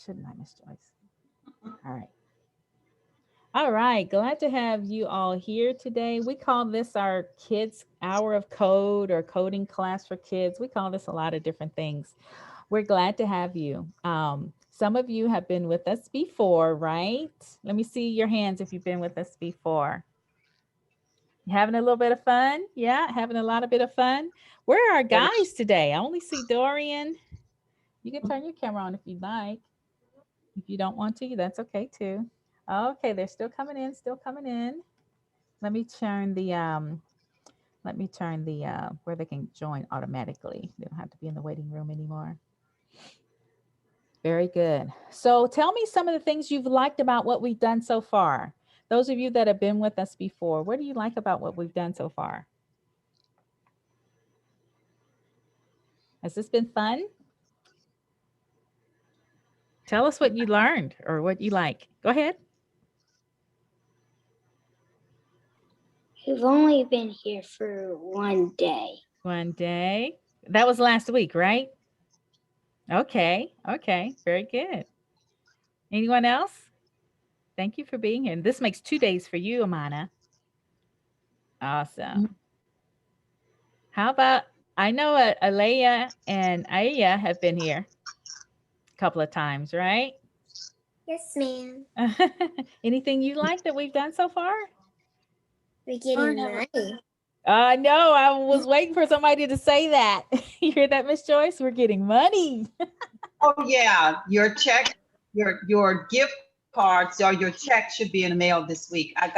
shouldn't I, Miss Joyce? All right. All right, glad to have you all here today. We call this our Kids Hour of Code or coding class for kids. We call this a lot of different things. We're glad to have you. Some of you have been with us before, right? Let me see your hands if you've been with us before. Having a little bit of fun? Yeah, having a lot of bit of fun. Where are our guys today? I only see Dorian. You can turn your camera on if you'd like. If you don't want to, that's okay too. Okay, they're still coming in, still coming in. Let me turn the where they can join automatically. They don't have to be in the waiting room anymore. Very good. So tell me some of the things you've liked about what we've done so far. Those of you that have been with us before, what do you like about what we've done so far? Has this been fun? Tell us what you learned or what you like. Go ahead. We've only been here for one day. One day. That was last week, right? Okay. Okay. Very good. Anyone else? Thank you for being here. And this makes 2 days for you, Amana. Awesome. How about, I know Alea and Aya have been here a couple of times, right? Yes, ma'am. Anything you like that we've done so far? We're getting money. No, I was waiting for somebody to say that. You hear that, Miss Joyce? We're getting money. Oh yeah, your check, your gift cards or your check should be in the mail this week. I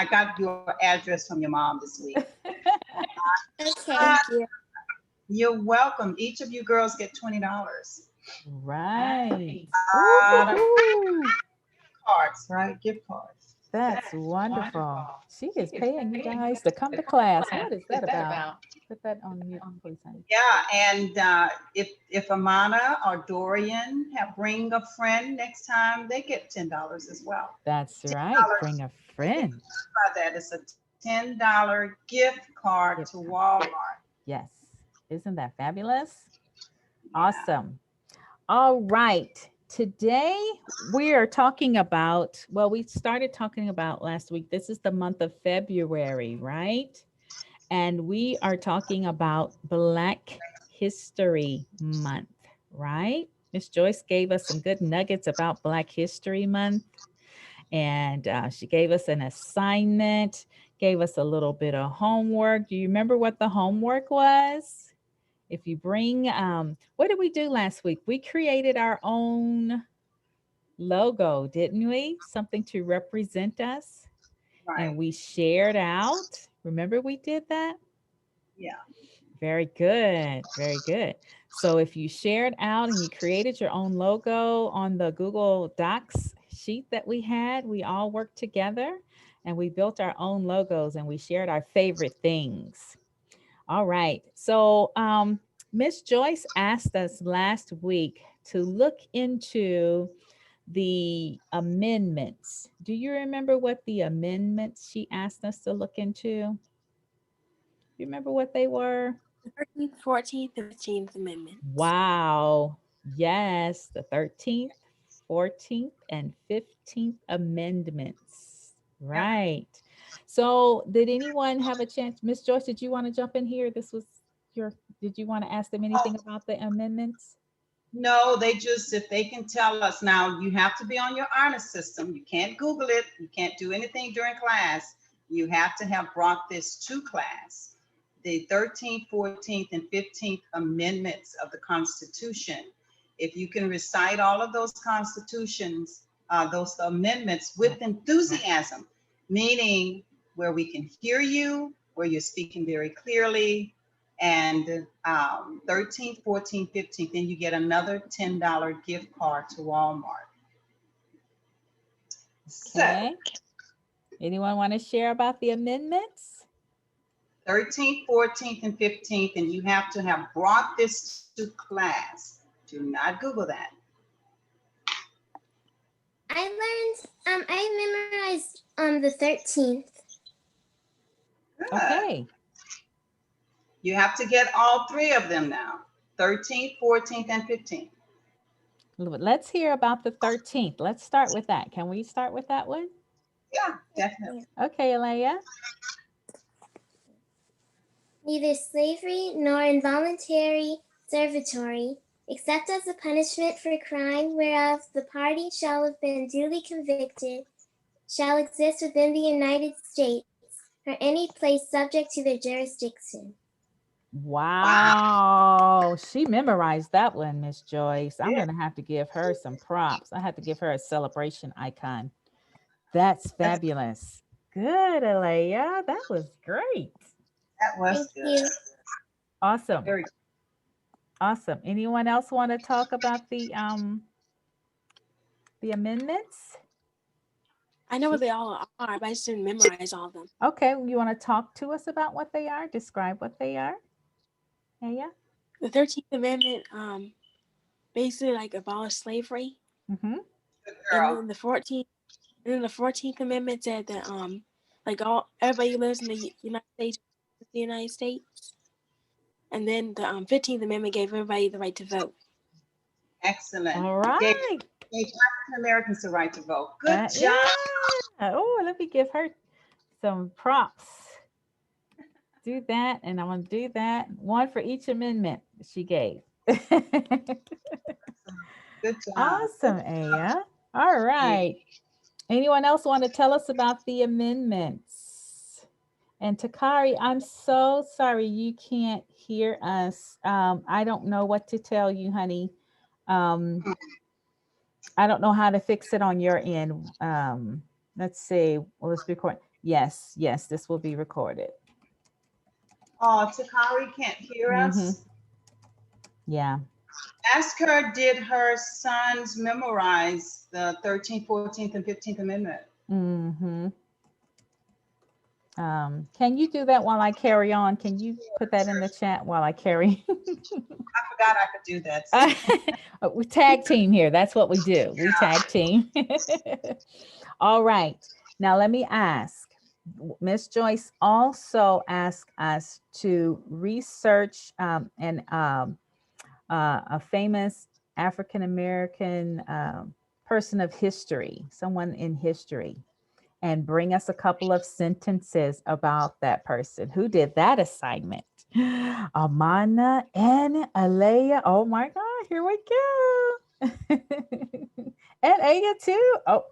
got your address from your mom this week. Okay, thank you. You're welcome. Each of you girls get $20. Right. Cards, right? Gift cards. That's wonderful. She is paying you guys to come to class. What is that about? Put that on mute, please, honey. Yeah, and if Amana or Dorian bring a friend next time, they get $10 as well. That's $10. right. Bring a friend. About that, it's a $10 gift card to Walmart. Yes. Isn't that fabulous? Awesome. All right. Today we are talking about, well, we started talking about last week. This is the month of February, right? And we are talking about Black History Month, right? Miss Joyce gave us some good nuggets about Black History Month. And she gave us an assignment, gave us a little bit of homework. Do you remember what the homework was? If you bring, what did we do last week? We created our own logo, didn't we? Something to represent us. Right. And we shared out. Remember we did that? Yeah. Very good. Very good. So if you shared out and you created your own logo on the Google Docs sheet that we had, we all worked together and we built our own logos and we shared our favorite things. All right. So Miss Joyce asked us last week to look into the amendments. Do you remember what the amendments she asked us to look into? You remember what they were? The 13th, 14th, and 15th Amendments. Wow. Yes, the 13th, 14th, and 15th Amendments. Right. So did anyone have a chance? Miss Joyce, did you want to jump in here? This was did you want to ask them anything about the amendments? No, they just, if they can tell us now, you have to be on your honor system. You can't Google it. You can't do anything during class. You have to have brought this to class. The 13th, 14th, and 15th Amendments of the Constitution. If you can recite all of those constitutions, those amendments with enthusiasm, meaning where we can hear you, where you're speaking very clearly, and 13th, 14th, 15th, then you get another $10 gift card to Walmart. Okay. Anyone want to share about the amendments? 13th, 14th, and 15th, and you have to have brought this to class. Do not Google that. I memorized the 13th. Good. Okay. You have to get all three of them now, 13th, 14th, and 15th. Let's hear about the 13th. Let's start with that. Can we start with that one? Yeah, definitely. Okay, Alea. Neither slavery nor involuntary servitude, except as a punishment for crime whereof the party shall have been duly convicted, shall exist within the United States or any place subject to their jurisdiction. Wow. She memorized that one, Miss Joyce. I'm Yeah. going to have to give her some props. I have to give her a celebration icon. That's fabulous. Good, Alea. That was great. That was Thank good. you. Awesome. Very good. Awesome. Anyone else want to talk about the amendments? I know what they all are, but I just didn't memorize all of them. Okay, you want to talk to us about what they are? Describe what they are. Yeah. The 13th Amendment basically like abolished slavery. Mm-hmm. Good And girl. then the 14th Amendment said that like everybody who lives in the United States. And then the 15th Amendment gave everybody the right to vote. Excellent. All Gave right. African Americans the right to vote. Good job. Yeah. Oh, let me give her some props. Do that, and I'm going to do that. One for each amendment she gave. Good job. Awesome, Aya. All right. Anyone else want to tell us about the amendments? And Takari, I'm so sorry you can't hear us. I don't know what to tell you, honey. I don't know how to fix it on your end. Let's see. Well, let's record. Yes, yes, this will be recorded. Oh, Takari can't hear us. Yeah. Ask her, did her sons memorize the 13th, 14th, and 15th Amendment? Mm-hmm. Can you do that while I carry on? Can you put that in the chat while I carry? I forgot I could do that. We tag team here. That's what we do. We tag team. All right. Now let me ask. Miss Joyce also asked us to research a famous African American person of history, someone in history, and bring us a couple of sentences about that person. Who did that assignment? Amana and Alea. Oh my God, here we go. And Aya too. Oh,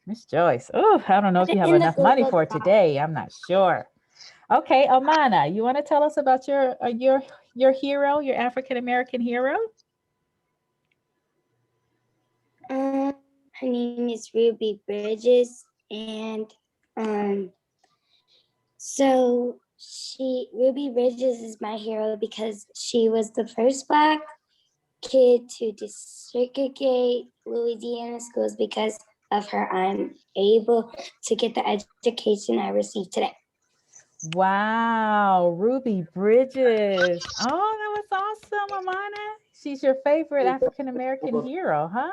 Miss Joyce. Oh, I don't know if you have enough money for today. I'm not sure. Okay, Amana, you want to tell us about your hero, your African American hero? Her name is Ruby Bridges, and so Ruby Bridges is my hero because she was the first Black kid to desegregate Louisiana schools. Because of her, I'm able to get the education I received today. Wow, Ruby Bridges. Oh, that was awesome, Amana. She's your favorite African American hero, huh?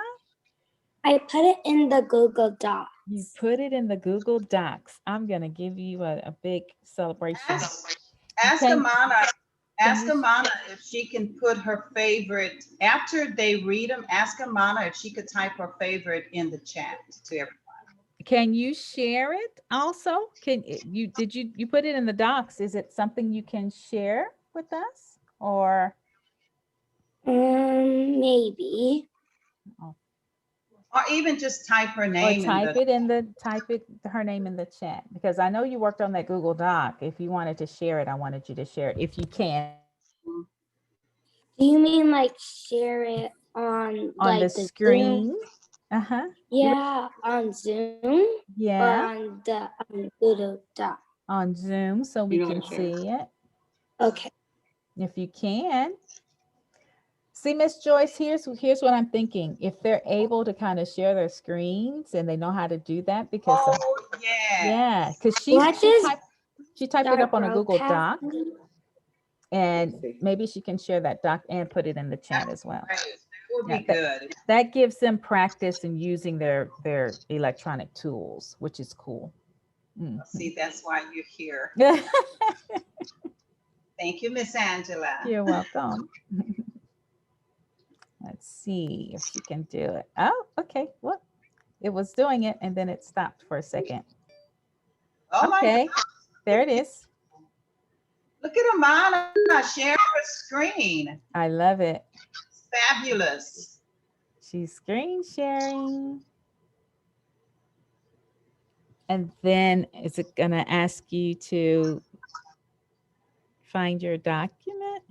I put it in the Google Docs. You put it in the Google Docs. I'm going to give you a big celebration. Ask Amana if she can put her favorite, after they read them, ask Amana if she could type her favorite in the chat to everyone. Can you share it also? You put it in the docs? Is it something you can share with us, or Maybe. Oh. Or even just type her name. Or type her name in the chat, because I know you worked on that Google Doc. If you wanted to share it, I wanted you to share it if you can. Do you mean like share it on like the screen? Zoom? Yeah, on Zoom. Yeah. Or on the Doodle Doc. On Zoom, so we can see it. Okay. If you can. See, Miss Joyce, here's what I'm thinking. If they're able to kind of share their screens and they know how to do that, because because she typed it up on a Google Doc, and maybe she can share that doc and put it in the chat as well. That would be good. That gives them practice in using their electronic tools, which is cool. See, that's why you're here. Thank you, Miss Angela. You're welcome. Let's see if she can do it. Oh, okay. Well, it was doing it and then it stopped for a second. Oh my Okay, God. there it is. Look at Amana sharing her screen. I love it. Fabulous. She's screen sharing. And then is it going to ask you to find your document?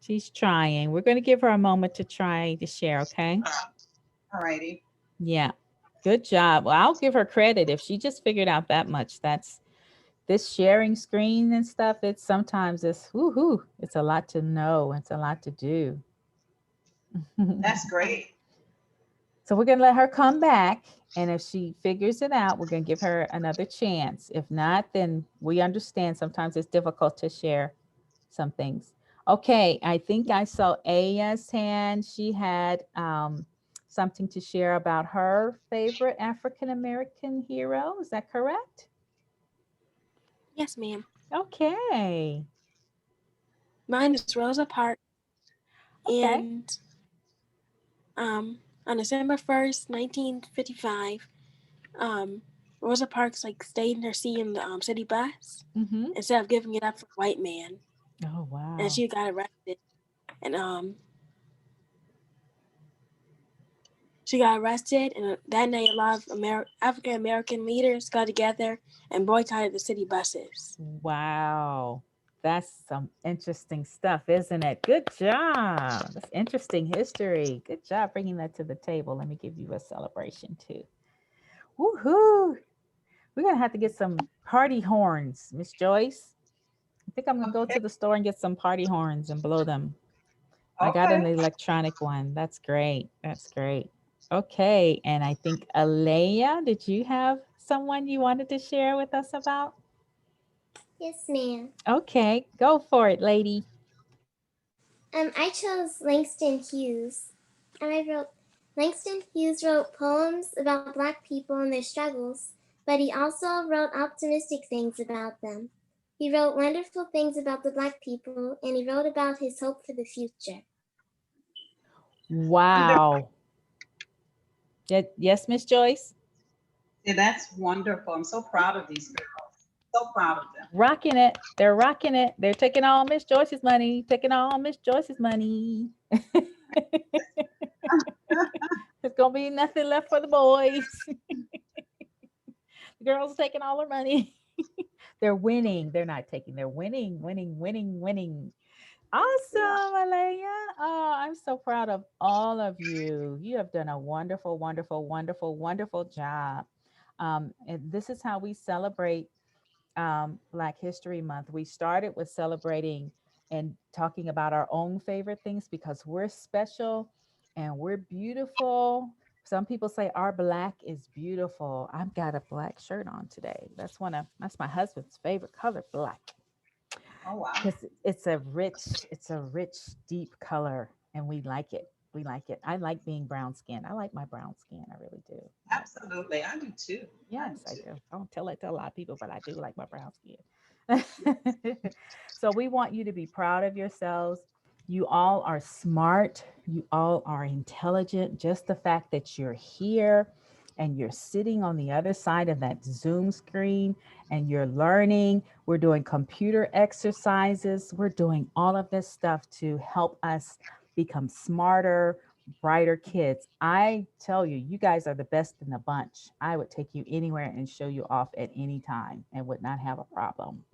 She's trying. We're going to give her a moment to try to share, okay? All righty. Yeah. Good job. Well, I'll give her credit if she just figured out that much. That's this sharing screen and stuff. It's sometimes it's woohoo. It's a lot to know. It's a lot to do. That's great. So we're going to let her come back. And if she figures it out, we're going to give her another chance. If not, then we understand sometimes it's difficult to share some things. Okay, I think I saw Aya's hand. She had something to share about her favorite African-American hero. Is that correct? Yes, ma'am. Okay. Mine is Rosa Parks. Okay. And on December 1st, 1955, Rosa Parks stayed in her seat in the city bus Mm-hmm. instead of giving it up for a white man. Oh, wow. And she got arrested. And that night a lot of African American leaders got together and boycotted the city buses. Wow. That's some interesting stuff, isn't it? Good job. That's interesting history. Good job bringing that to the table. Let me give you a celebration too. Woohoo. We're going to have to get some party horns, Miss Joyce. I think I'm going to go Okay. to the store and get some party horns and blow them. I got an Okay. electronic one. That's great. That's great. Okay. And I think Alea, did you have someone you wanted to share with us about? Yes, ma'am. Okay. Go for it, lady. I chose Langston Hughes. And I wrote, Langston Hughes wrote poems about Black people and their struggles, but he also wrote optimistic things about them. He wrote wonderful things about the Black people, and he wrote about his hope for the future. Wow. Yes, Miss Joyce? Yeah, that's wonderful. I'm so proud of these girls. So proud of them. Rocking it. They're rocking it. They're taking all Miss Joyce's money. Taking all Miss Joyce's money. There's going to be nothing left for the boys. The girls are taking all their money. They're winning. They're not taking. They're winning, winning, winning, winning. Awesome, Alea. Oh, I'm so proud of all of you. You have done a wonderful, wonderful, wonderful, wonderful job. And this is how we celebrate Black History Month. We started with celebrating and talking about our own favorite things because we're special and we're beautiful. Some people say our black is beautiful. I've got a black shirt on today. That's my husband's favorite color, black. Oh wow. Because it's a rich, deep color, and we like it. We like it. I like being brown skinned. I like my brown skin. I really do. Absolutely. I do too. Yes, I do. I don't tell it to a lot of people, but I do like my brown skin. So we want you to be proud of yourselves. You all are smart. You all are intelligent. Just the fact that you're here and you're sitting on the other side of that Zoom screen and you're learning. We're doing computer exercises. We're doing all of this stuff to help us become smarter, brighter kids. I tell you, you guys are the best in the bunch. I would take you anywhere and show you off at any time and would not have a problem.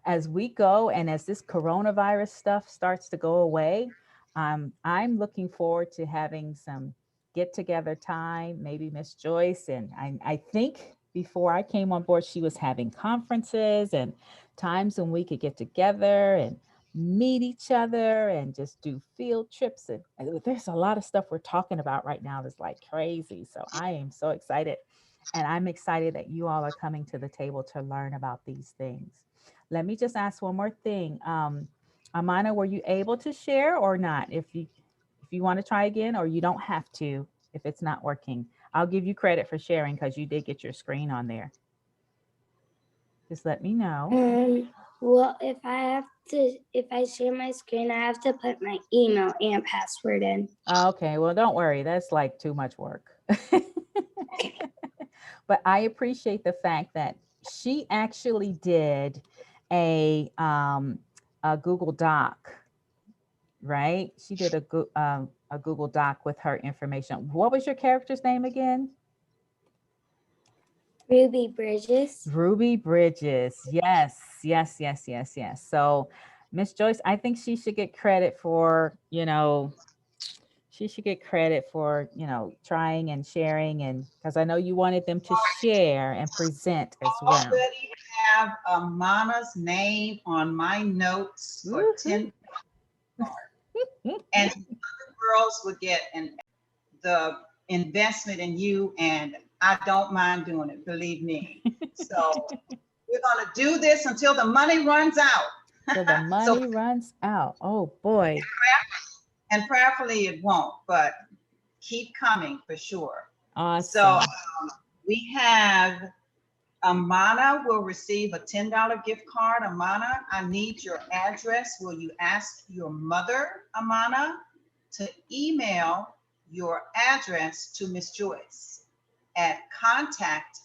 As we go and as this coronavirus stuff starts to go away, I'm looking forward to having some get together time. Maybe Miss Joyce, and I think before I came on board, she was having conferences and times when we could get together and meet each other and just do field trips. And there's a lot of stuff we're talking about right now that's like crazy. So I am so excited. And I'm excited that you all are coming to the table to learn about these things. Let me just ask one more thing. Amana, were you able to share or not? If you want to try again, or you don't have to if it's not working. I'll give you credit for sharing because you did get your screen on there. Just let me know. Well, if I share my screen, I have to put my email and password in. Okay, well, don't worry. That's like too much work. But I appreciate the fact that she actually did a Google Doc, right? She did a Google Doc with her information. What was your character's name again? Ruby Bridges. Ruby Bridges. Yes, yes, yes, yes, yes. So, Miss Joyce, I think she should get credit for, she should get credit for, trying and sharing, and because I know you wanted them to share and present as well. Already have Amana's name on my notes for Woohoo. 10, and the girls would get the investment in you, and I don't mind doing it, believe me. So we're gonna do this until the money runs out. So the money runs out. Oh boy. And prayerfully it won't, but keep coming for sure. Awesome. So we have Amana will receive a $10 gift card. Amana, I need your address. Will you ask your mother, Amana, to email your address to Miss Joyce at contact?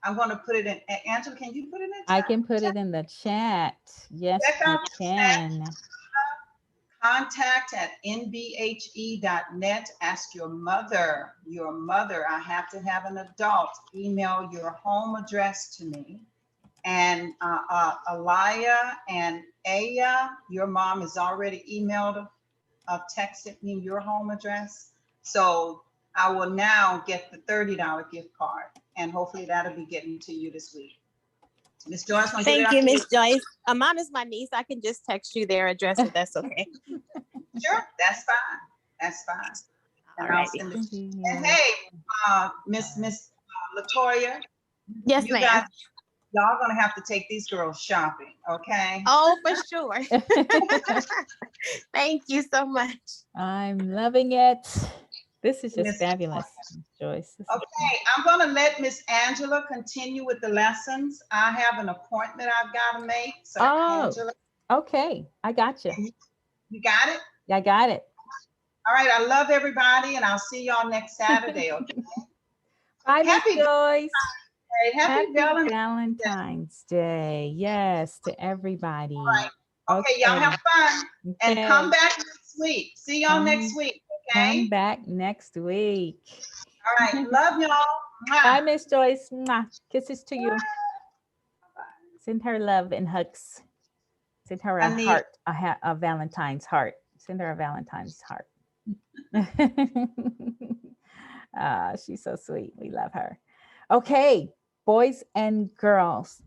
I'm going to put it in. Angela, can you put it in? I can put it in the chat. Yes, I can. Contact at nbhe.net. Ask your mother, I have to have an adult email your home address to me. And Alaya and Aya, your mom has already emailed, texted me your home address. So I will now get the $30 gift card, and hopefully that'll be getting to you this week. Miss Joyce, thank you, Miss Joyce. Amana's my niece. I can just text you their address if that's okay. Sure, that's fine. That's fine. And I'll send it. And hey, Miss Latoya. Yes, ma'am. Y'all gonna have to take these girls shopping, okay? Oh, for sure. Thank you so much. I'm loving it. This is just fabulous, Joyce. Okay, I'm gonna let Miss Angela continue with the lessons. I have an appointment I've got to make. So Angela, okay, I got you. You got it? I got it. All right, I love everybody, and I'll see y'all next Saturday, okay? Bye, Miss Joyce. Happy Valentine's Day. Yes, to everybody. All right. Okay, y'all have fun. Okay. And come back next week. See y'all next week, okay? Come back next week. All right, love y'all. Bye, Miss Joyce. Mwah. Kisses to you. Send her love and hugs. Send her a heart, a Valentine's heart. Send her a Valentine's heart. She's so sweet. We love her. Okay, boys and girls,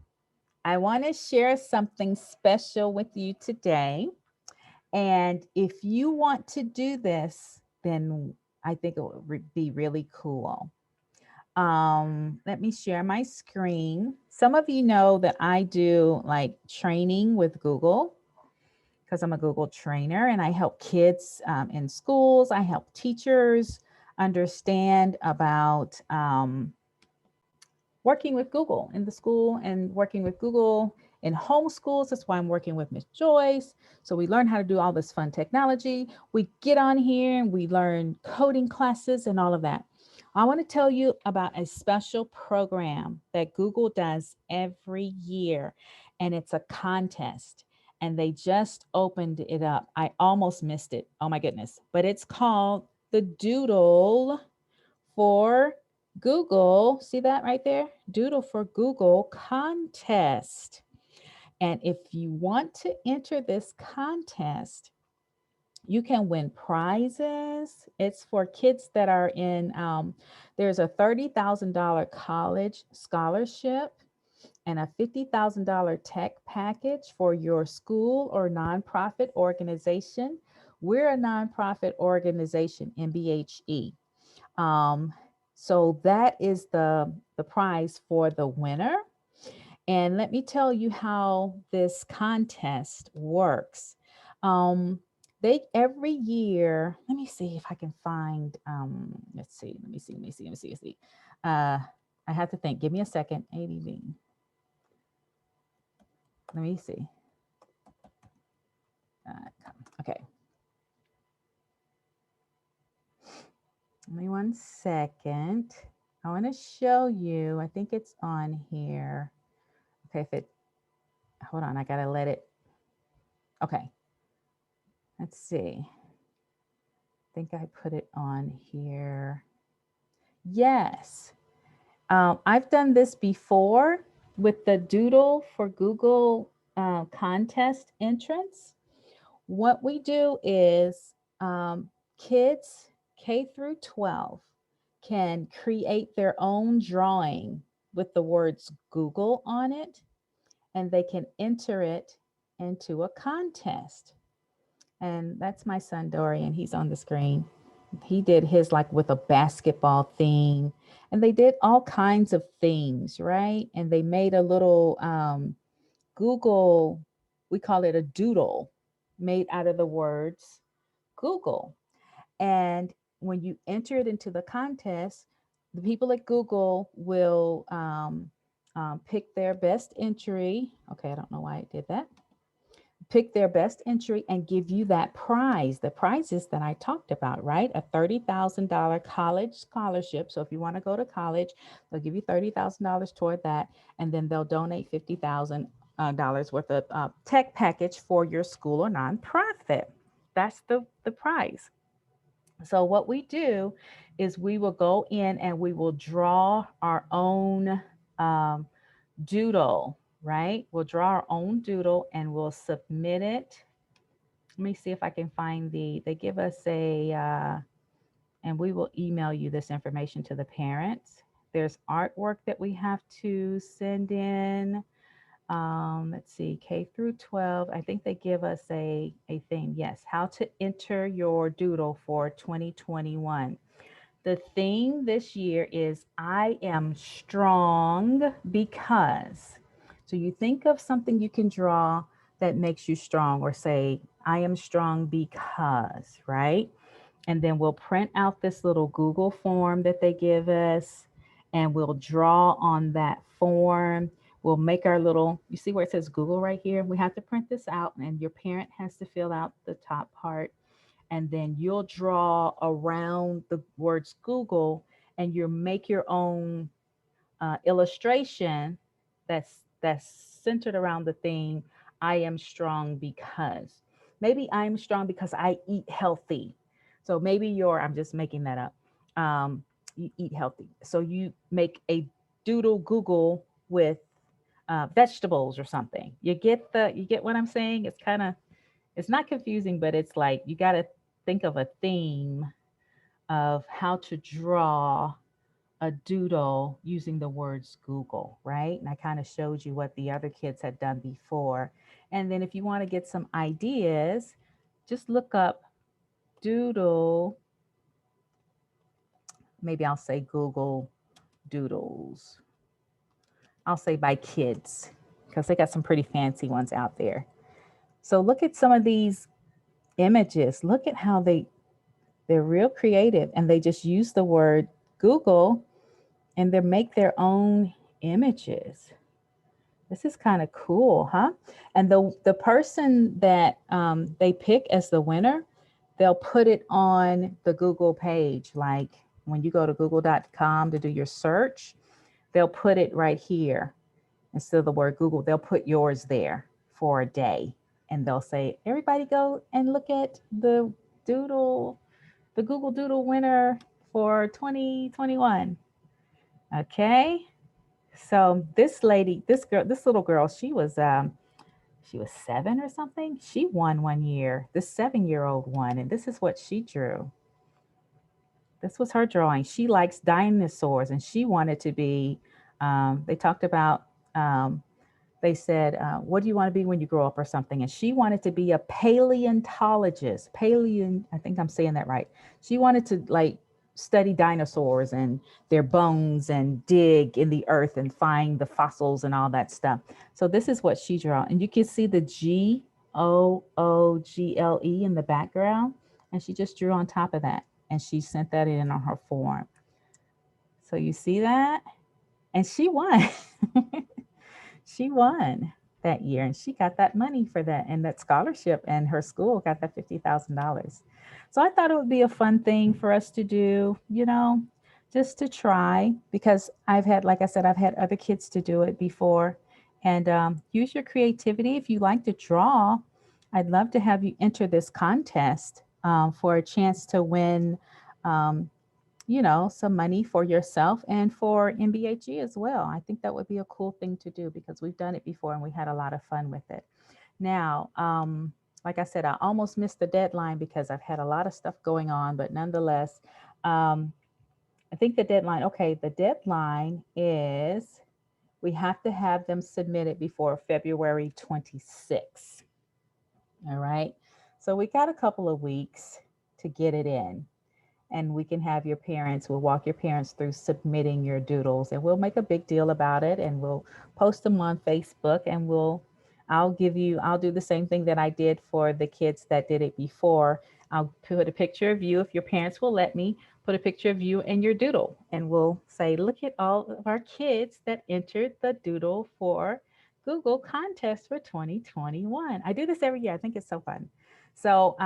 I want to share something special with you today. And if you want to do this, then I think it would be really cool. Let me share my screen. Some of you know that I do like training with Google because I'm a Google trainer, and I help kids in schools. I help teachers understand about working with Google in the school and working with Google in homeschools. That's why I'm working with Miss Joyce. So we learn how to do all this fun technology. We get on here and we learn coding classes and all of that. I want to tell you about a special program that Google does every year, and it's a contest, and they just opened it up. I almost missed it. Oh my goodness. But it's called the Doodle for Google. See that right there? Doodle for Google contest. And if you want to enter this contest, you can win prizes. It's for kids that are in, there's a $30,000 college scholarship and a $50,000 tech package for your school or nonprofit organization. We're a nonprofit organization, NBHE. So that is the prize for the winner. And let me tell you how this contest works. They every year, let me see if I can find, let's see. I have to think, give me a second, ADV. Let me see. Okay. Give me 1 second. I want to show you. I think it's on here. Okay, if it, hold on, I gotta let it. Okay. Let's see. I think I put it on here. Yes. I've done this before with the Doodle for Google contest entrance. What we do is kids K through 12 can create their own drawing with the words Google on it, and they can enter it into a contest. And that's my son Dorian. He's on the screen. He did his like with a basketball theme, and they did all kinds of themes, right? And they made a little Google, we call it a doodle, made out of the words Google. And when you enter it into the contest, the people at Google will pick their best entry. Okay, I don't know why I did that. Pick their best entry and give you that prize, the prizes that I talked about, right? A $30,000 college scholarship. So if you want to go to college, they'll give you $30,000 toward that, and then they'll donate $50,000 worth of tech package for your school or nonprofit. That's the prize. So what we do is we will go in and we will draw our own doodle, right? We'll draw our own doodle and we'll submit it. Let me see if I can find they give us and we will email you this information to the parents. There's artwork that we have to send in. Let's see, K through 12. I think they give us a theme. Yes, how to enter your doodle for 2021. The theme this year is I am strong because. So you think of something you can draw that makes you strong, or say, I am strong because, right? And then we'll print out this little Google form that they give us, and we'll draw on that form. We'll make our little, you see where it says Google right here? We have to print this out, and your parent has to fill out the top part. And then you'll draw around the words Google, and you make your own illustration that's centered around the theme, I am strong because. Maybe I'm strong because I eat healthy. So maybe I'm just making that up. You eat healthy. So you make a doodle Google with vegetables or something. You get what I'm saying? It's not confusing, but it's like you got to think of a theme of how to draw a doodle using the words Google, right? And I kind of showed you what the other kids had done before. And then if you want to get some ideas, just look up doodle. Maybe I'll say Google Doodles. I'll say by kids, because they got some pretty fancy ones out there. So look at some of these images. Look at how they're real creative, and they just use the word Google and they make their own images. This is kind of cool, huh? And the person that they pick as the winner, they'll put it on the Google page. Like when you go to google.com to do your search, they'll put it right here. Instead of the word Google, they'll put yours there for a day. And they'll say, everybody go and look at the Google Doodle winner for 2021. Okay. So this lady, this little girl, she was 7 or something. She won one year. This 7-year-old won, and this is what she drew. This was her drawing. She likes dinosaurs, and she wanted to be. They talked about. They said, "What do you want to be when you grow up?" or something, and she wanted to be a paleontologist. I think I'm saying that right. She wanted to like study dinosaurs and their bones and dig in the earth and find the fossils and all that stuff. So this is what she drew. And you can see the GOOGLE in the background. And she just drew on top of that. And she sent that in on her form. So you see that? And she won. She won. that year, and she got that money for that and that scholarship, and her school got that $50,000. So I thought it would be a fun thing for us to do, just to try, because I've had, like I said, I've had other kids to do it before. And use your creativity. If you like to draw, I'd love to have you enter this contest for a chance to win, um, some money for yourself and for NBHE as well. I think that would be a cool thing to do because we've done it before and we had a lot of fun with it. Now, like I said, I almost missed the deadline because I've had a lot of stuff going on, but nonetheless, um, I think the deadline is we have to have them submitted before February 26th. All right. So we got a couple of weeks to get it in, and we can have we'll walk your parents through submitting your doodles, and we'll make a big deal about it, and we'll post them on Facebook, and I'll do the same thing that I did for the kids that did it before. I'll put a picture of you, if your parents will let me, put a picture of you and your doodle, and we'll say, look at all of our kids that entered the doodle for Google contest for 2021. I do this every year. I think it's so fun. So,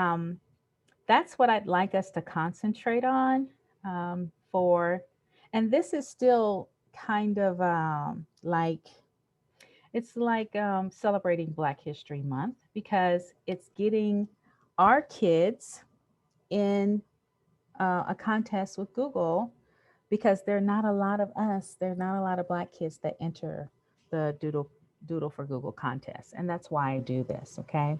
that's what I'd like us to concentrate on and this is still kind of it's like celebrating Black History Month, because it's getting our kids in a contest with Google, because there are not a lot of Black kids that enter the Doodle for Google contest. And that's why I do this, okay?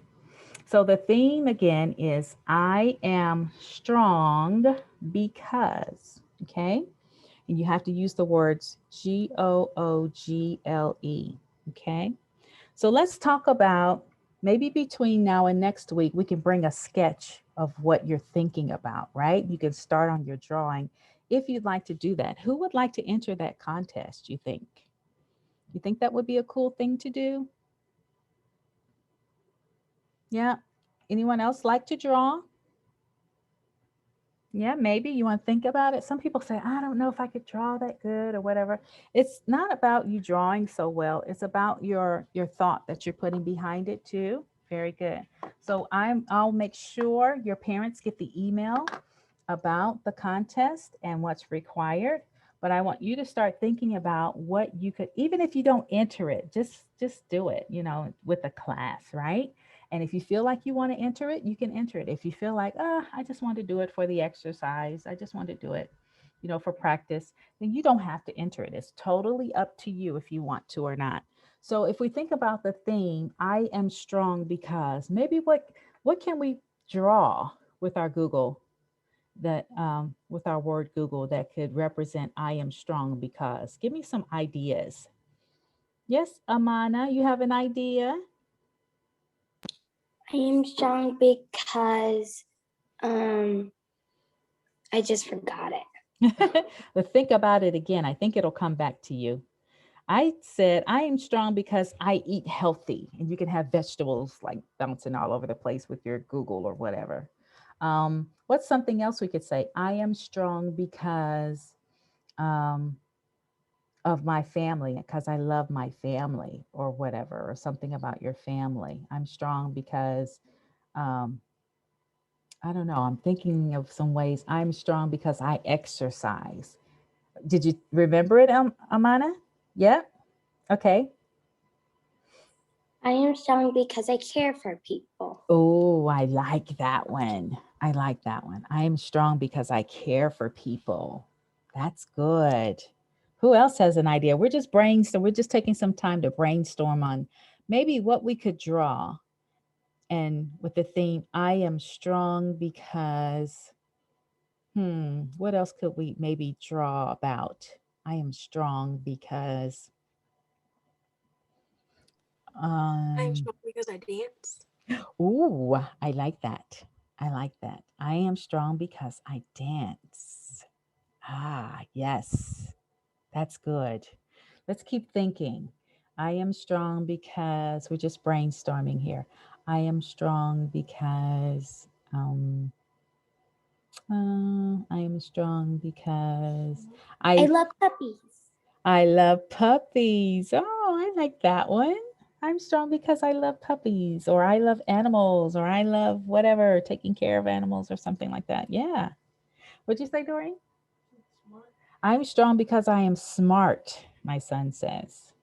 So the theme again is I am strong because, okay? And you have to use the words GOOGLE, okay? So let's talk about, maybe between now and next week, we can bring a sketch of what you're thinking about, right? You can start on your drawing if you'd like to do that. Who would like to enter that contest, you think? You think that would be a cool thing to do? Yeah. Anyone else like to draw? Yeah, maybe you want to think about it. Some people say, I don't know if I could draw that good or whatever. It's not about you drawing so well. It's about your thought that you're putting behind it too. Very good. So I'll make sure your parents get the email about the contest and what's required. But I want you to start thinking about what you could, even if you don't enter it, just do it, with the class, right? And if you feel like you want to enter it, you can enter it. If you feel like, I just want to do it for the exercise, I just want to do it, for practice, then you don't have to enter it. It's totally up to you if you want to or not. So if we think about the theme, I am strong because, maybe what can we draw with our Google with our word Google that could represent I am strong because? Give me some ideas. Yes, Amana, you have an idea? I am strong because I just forgot it. But think about it again. I think it'll come back to you. I said, I am strong because I eat healthy, and you can have vegetables like bouncing all over the place with your Google or whatever. What's something else we could say? I am strong because um, of my family, because I love my family or whatever, or something about your family. I'm strong because um, I don't know. I'm thinking of some ways. I'm strong because I exercise. Did you remember it, Amana? Yeah. Okay. I am strong because I care for people. Oh, I like that one. I like that one. I am strong because I care for people. That's good. Who else has an idea? We're just We're just taking some time to brainstorm on maybe what we could draw. And with the theme, I am strong because, what else could we maybe draw about? I am strong because, I'm um, strong because I dance. ooh, I like that. I like that. I am strong because I dance. Ah, yes, that's good. Let's keep thinking. I am strong because we're just brainstorming here. I am strong because I am strong because I I love puppies. I love puppies. Oh, I like that one. I'm strong because I love puppies, or I love animals, or I love whatever, taking care of animals or something like that. Yeah. What'd you say, Doreen? I'm strong because I am smart, my son says.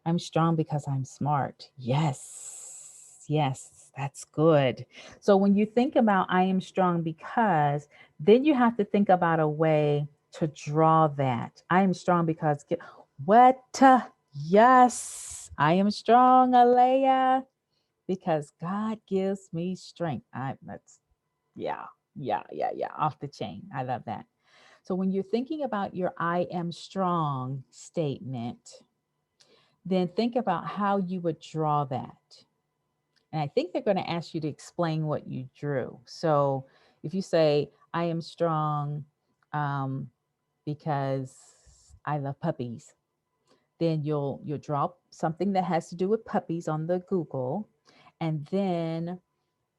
I'm strong because I'm smart. Yes. Yes, that's good. So when you think about I am strong because, then you have to think about a way to draw that. I am strong because what? Yes, I am strong, Alea, because God gives me strength. That's yeah, yeah. Off the chain. I love that. So when you're thinking about your I am strong statement, then think about how you would draw that. And I think they're going to ask you to explain what you drew. So if you say, I am strong because I love puppies, then you'll draw something that has to do with puppies on the Google. And then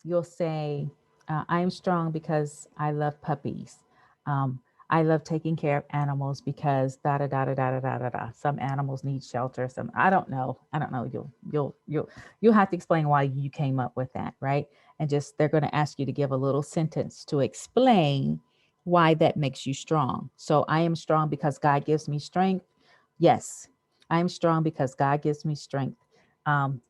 you'll say, I am strong because I love puppies. Um, I love taking care of animals because da da da da da da da da. Some animals need shelter. Some I don't know. I don't know. You'll have to explain why you came up with that, right? And just they're going to ask you to give a little sentence to explain why that makes you strong. So I am strong because God gives me strength. Yes, I am strong because God gives me strength.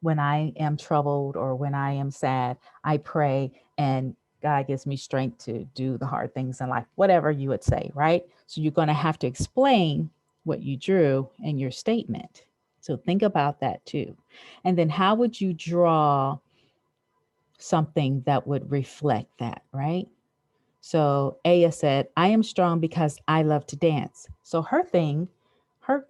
When I am troubled or when I am sad, I pray and God gives me strength to do the hard things in life, whatever you would say, right? So you're going to have to explain what you drew in your statement. So think about that too. And then how would you draw something that would reflect that, right? So Aya said, I am strong because I love to dance. So her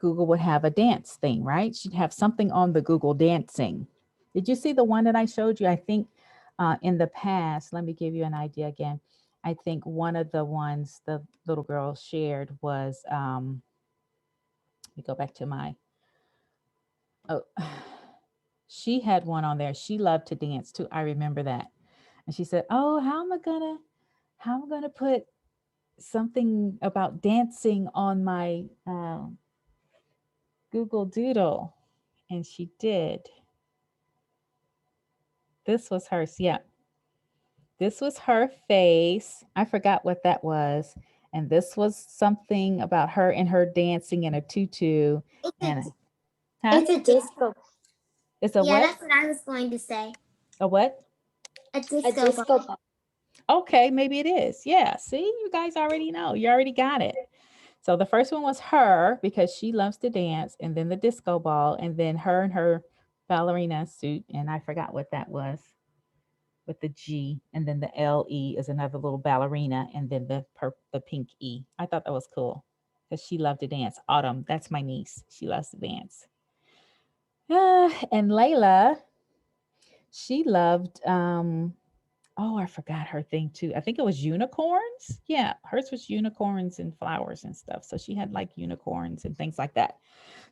Google would have a dance thing, right? She'd have something on the Google dancing. Did you see the one that I showed you? I think in the past, let me give you an idea again. I think one of the ones the little girl shared was, let me go back to my, oh, she had one on there. She loved to dance too. I remember that. And she said, oh, how am I gonna put something about dancing on my Google Doodle? And she did. This was hers. Yeah. This was her face. I forgot what that was. And this was something about her and her dancing in a tutu. And huh? It's a disco. It's a Yeah, what? that's what I was going to say. A what? A A disco disco ball. ball. Okay, maybe it is. Yeah. See, you guys already know. You already got it. So the first one was her because she loves to dance, and then the disco ball, and then her and her ballerina suit. And I forgot what that was with the G, and then the LE is another little ballerina, and then the pink E. I thought that was cool because she loved to dance. Autumn, that's my niece. She loves to dance. And Layla, she loved oh, I forgot her thing too. I think it was unicorns. Yeah, hers was unicorns and flowers and stuff. So she had like unicorns and things like that.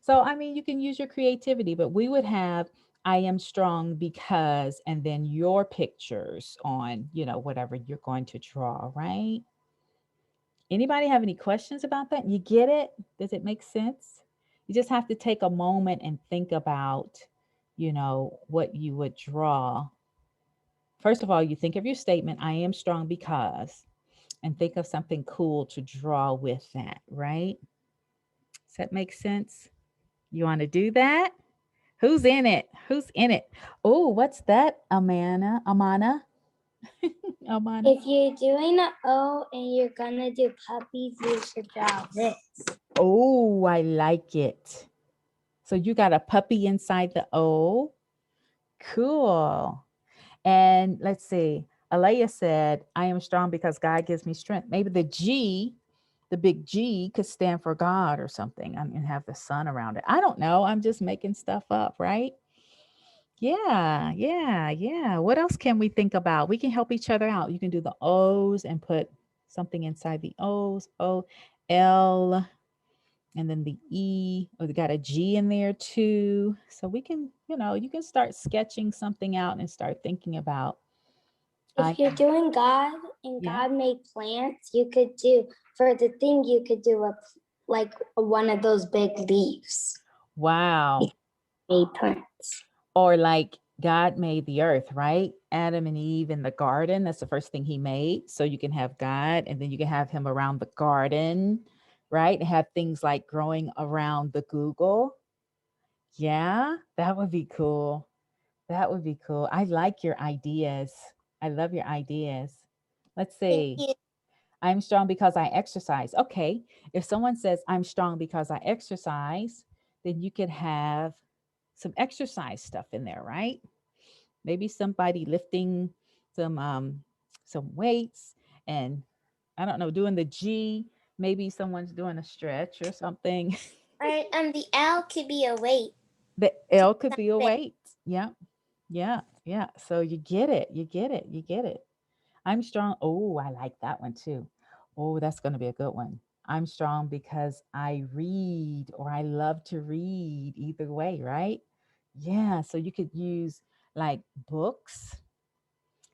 So, I mean, you can use your creativity, but we would have I am strong because, and then your pictures on, whatever you're going to draw, right? Anybody have any questions about that? You get it? Does it make sense? You just have to take a moment and think about, what you would draw. First of all, you think of your statement, I am strong because, and think of something cool to draw with that, right? Does that make sense? You want to do that? Who's in it? Who's in it? Oh, what's that, Amana? Amana. If you're doing an O and you're gonna do puppies, you should draw this. Oh, I like it. So you got a puppy inside the O. Cool. And let's see. Alea said, I am strong because God gives me strength. Maybe the G, the big G, could stand for God or something. I mean, have the sun around it. I don't know. I'm just making stuff up, right? Yeah. What else can we think about? We can help each other out. You can do the O's and put something inside the O's. O, L, and then the E. Oh, they got a G in there too. So we can, you can start sketching something out and start thinking about. If you're doing God and Yeah. God made plants, you could do, for the thing, you could do like one of those big leaves. Wow. Made plants. Or like God made the earth, right? Adam and Eve in the garden. That's the first thing he made. So you can have God and then you can have him around the garden, right? Have things like growing around the Google. Yeah, that would be cool. That would be cool. I like your ideas. I love your ideas. Let's Thank see. you. I'm strong because I exercise. Okay. If someone says I'm strong because I exercise, then you could have some exercise stuff in there, right? Maybe somebody lifting some weights and I don't know, doing the G. Maybe someone's doing a stretch or something. Or the L could be a weight. The L could be a weight. Yeah. Yeah. Yeah. So you get it. You get it. You get it. I'm strong. Oh, I like that one too. Oh, that's going to be a good one. I'm strong because I read or I love to read either way, right? Yeah. So you could use like books,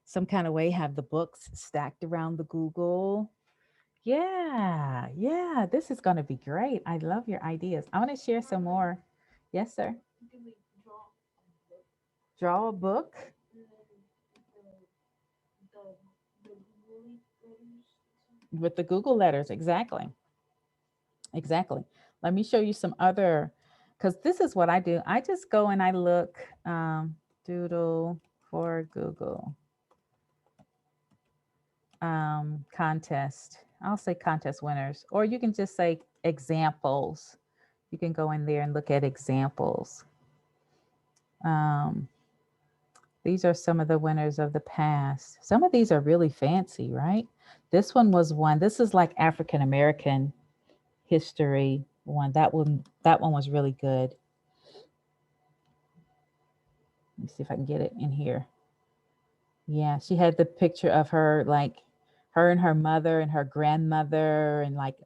some kind of way, have the books stacked around the Google. Yeah. Yeah. This is going to be great. I love your ideas. I want to share some more. Yes, sir. Draw a book. With the Google letters, exactly. Exactly. Let me show you some other, because this is what I do. I just go and I look Doodle for Google contest. I'll say contest winners, or you can just say examples. You can go in there and look at examples. Um, these are some of the winners of the past. Some of these are really fancy, right? This one was one. This is like African American history one. That one was really good. Let me see if I can get it in here. Yeah, she had the picture of her, like her and her mother and her grandmother and like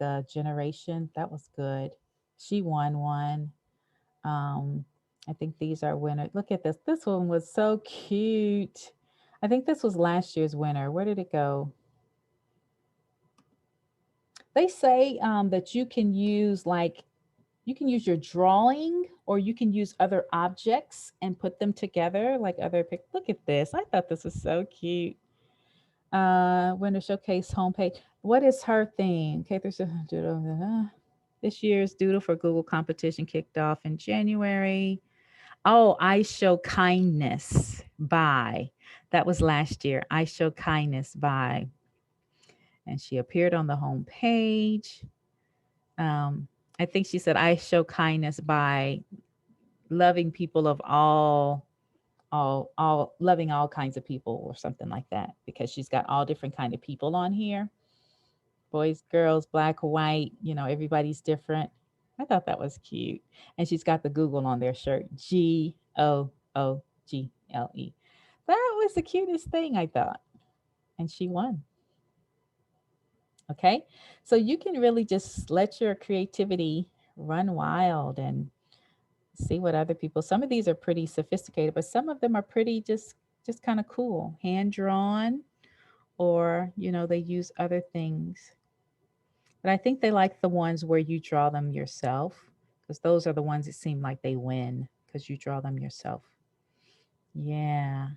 a generation. That was good. She won one. Um, I think these are winners. Look at this. This one was so cute. I think this was last year's winner. Where did it go? They say that you can use your drawing or you can use other objects and put them together like other pic. Look at this. I thought this was so cute. Winter Showcase homepage. What is her theme? K through Doodle. This year's Doodle for Google competition kicked off in January. Oh, I Show Kindness by. That was last year. I Show Kindness by. And she appeared on the homepage. Um, I think she said, I show kindness by loving people of all loving all kinds of people or something like that, because she's got all different kind of people on here, boys, girls, black, white, everybody's different. I thought that was cute. And she's got the Google on their shirt, GOOGLE. That was the cutest thing, I thought. And she won. Okay, so you can really just let your creativity run wild and see what other people. Some of these are pretty sophisticated, but some of them are pretty just kind of cool, hand drawn, or they use other things. But I think they like the ones where you draw them yourself, because those are the ones that seem like they win because you draw them yourself. Yeah.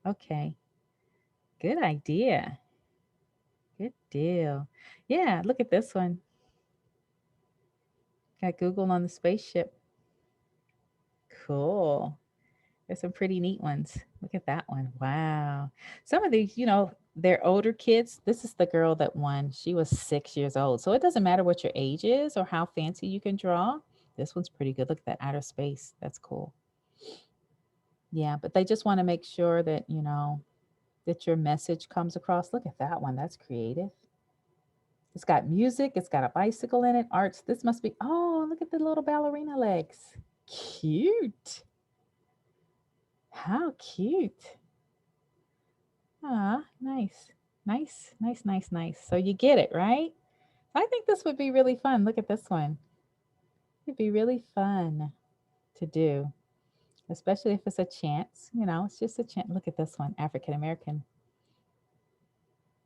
Okay. Good idea. Good deal. Yeah, look at this one. Got Google on the spaceship. Cool. There's some pretty neat ones. Look at that one. Wow. Some of these, they're older kids. This is the girl that won. She was 6 years old. So it doesn't matter what your age is or how fancy you can draw. This one's pretty good. Look at that outer space. That's cool. Yeah, but they just want to make sure that, that your message comes across. Look at that one. That's creative. It's got music. It's got a bicycle in it. Arts. This must be, oh, look at the little ballerina legs. Cute. How cute. Ah, nice. Nice, nice, nice, nice. So you get it, right? I think this would be really fun. Look at this one. It'd be really fun to do, especially if it's a chance. It's just a chance. Look at this one, African American.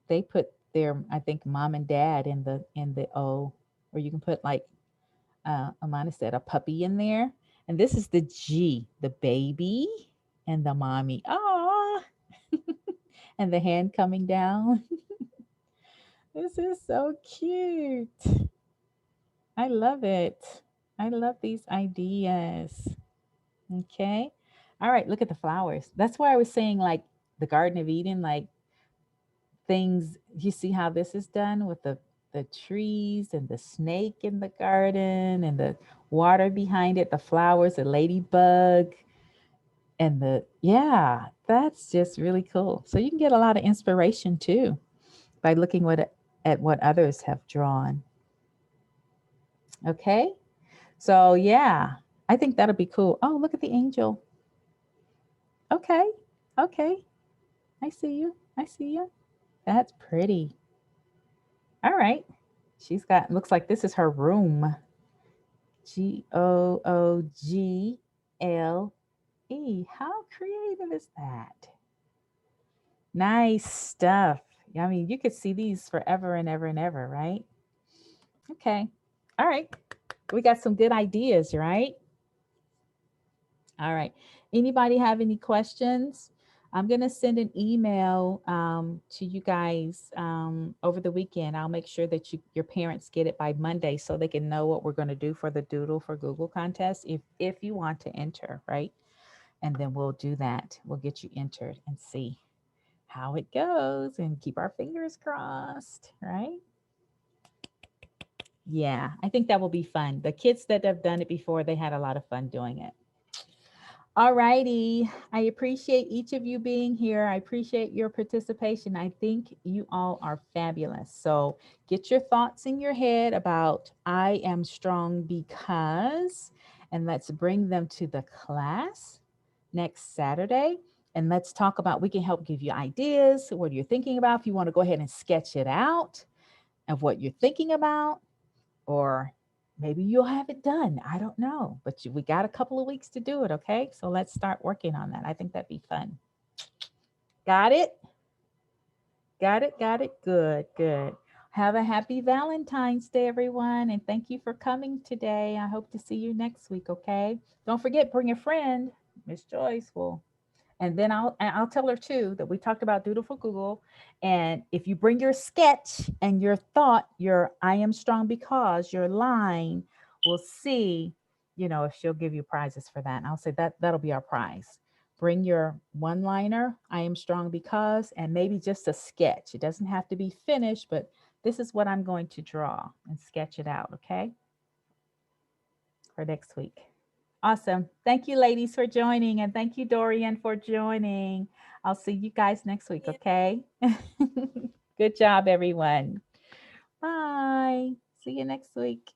They put their, I think, mom and dad in the O, or you can put like Amanda said, a puppy in there, And this is the G, the baby and the mommy. Ah, and the hand coming down. This is so cute. I love it. I love these ideas. Okay. All right, look at the flowers. That's why I was saying like the Garden of Eden, like things, you see how this is done with the trees and the snake in the garden and the water behind it, the flowers, the ladybug and yeah, that's just really cool. So you can get a lot of inspiration too by looking at what others have drawn. Okay. So yeah, I think that'll be cool. Oh, look at the angel. Okay. Okay. I see you. I see you. That's pretty. All right. She's got, looks like this is her room. Google. How creative is that? Nice stuff. I mean, you could see these forever and ever and ever, right? Okay. All right. We got some good ideas, right? All right. Anybody have any questions? I'm going to send an email to you guys over the weekend. I'll make sure that your parents get it by Monday so they can know what we're going to do for the Doodle for Google contest if you want to enter, right? And then we'll do that. We'll get you entered and see how it goes and keep our fingers crossed, right? Yeah, I think that will be fun. The kids that have done it before, they had a lot of fun doing it. All righty. I appreciate each of you being here. I appreciate your participation. I think you all are fabulous. So get your thoughts in your head about I am strong because, and let's bring them to the class next Saturday. And let's talk about, we can help give you ideas, what you're thinking about. If you want to go ahead and sketch it out of what you're thinking about, or maybe you'll have it done. I don't know, but we got a couple of weeks to do it. Okay. So let's start working on that. I think that'd be fun. Got it? Got it. Got it. Good. Good. Have a happy Valentine's Day, everyone. And thank you for coming today. I hope to see you next week. Okay. Don't forget, bring a friend. Miss Joyce will. And then I'll tell her too that we talked about Doodle for Google. And if you bring your sketch and your thought, your I am strong because your line, we'll see, if she'll give you prizes for that. And I'll say that'll be our prize. Bring your one-liner, I am strong because, and maybe just a sketch. It doesn't have to be finished, but this is what I'm going to draw and sketch it out, okay? For next week. Awesome. Thank you, ladies, for joining. And thank you, Dorian, for joining. I'll see you guys next week, okay? Good job, everyone. Bye. See you next week.